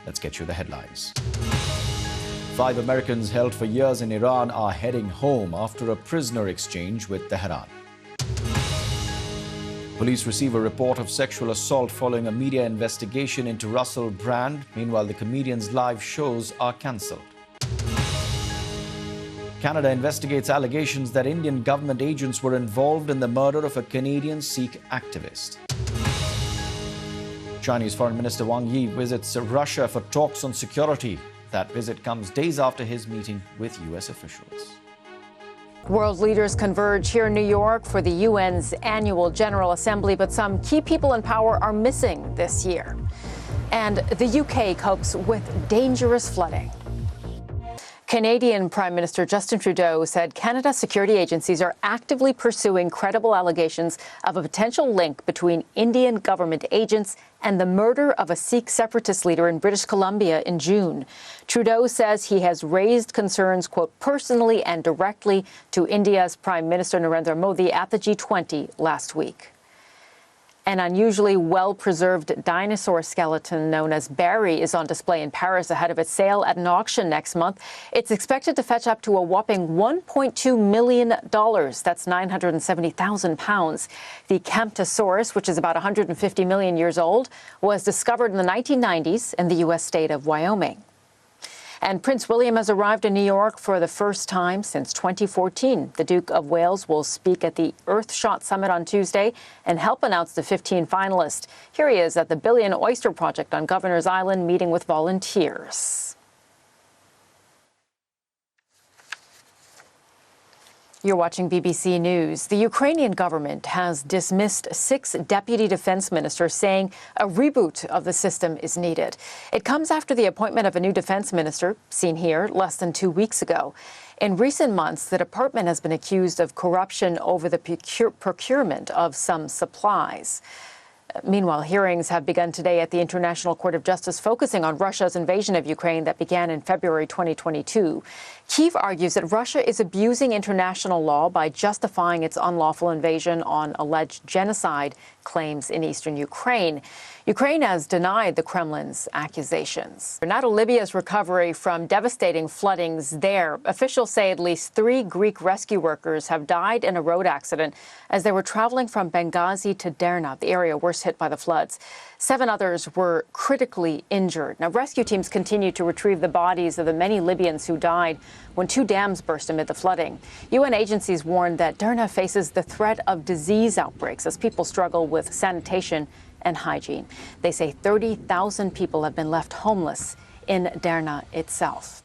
Let's get you the headlines. 5 Americans held for years in Iran are heading home after a prisoner exchange with Tehran. Police receive a report of sexual assault following a media investigation into Russell Brand. Meanwhile, the comedian's live shows are cancelled. Canada investigates allegations that Indian government agents were involved in the murder of a Canadian Sikh activist. Chinese Foreign Minister Wang Yi visits Russia for talks on security. That visit comes days after his meeting with U.S. officials. World leaders converge here in New York for the UN's annual General Assembly, but some key people in power are missing this year. And the UK copes with dangerous flooding. Canadian Prime Minister Justin Trudeau said Canada's security agencies are actively pursuing credible allegations of a potential link between Indian government agents and the murder of a Sikh separatist leader in British Columbia in June. Trudeau says he has raised concerns, quote, personally and directly to India's Prime Minister Narendra Modi at the G20 last week. An unusually well-preserved dinosaur skeleton known as Barry is on display in Paris ahead of its sale at an auction next month. It's expected to fetch up to a whopping $1.2 million. That's 970,000 pounds. The Camptosaurus, which is about 150 million years old, was discovered in the 1990s in the U.S. state of Wyoming. And Prince William has arrived in New York for the first time since 2014. The Duke of Wales will speak at the Earthshot Summit on Tuesday and help announce the 15 finalists. Here he is at the Billion Oyster Project on Governor's Island meeting with volunteers. You're watching BBC News. The Ukrainian government has dismissed 6 deputy defense ministers, saying a reboot of the system is needed. It comes after the appointment of a new defense minister, seen here, less than 2 weeks ago. In recent months, the department has been accused of corruption over the procurement of some supplies. Meanwhile, hearings have begun today at the International Court of Justice focusing on Russia's invasion of Ukraine that began in February 2022. Kyiv argues that Russia is abusing international law by justifying its unlawful invasion on alleged genocide claims in eastern Ukraine. Ukraine has denied the Kremlin's accusations. Now to Libya's recovery from devastating floodings there. Officials say at least 3 Greek rescue workers have died in a road accident as they were traveling from Benghazi to Derna, the area worst hit by the floods. 7 others were critically injured. Now, rescue teams continue to retrieve the bodies of the many Libyans who died when 2 dams burst amid the flooding. UN agencies warned that Derna faces the threat of disease outbreaks as people struggle with sanitation and hygiene. They say 30,000 people have been left homeless in Derna itself.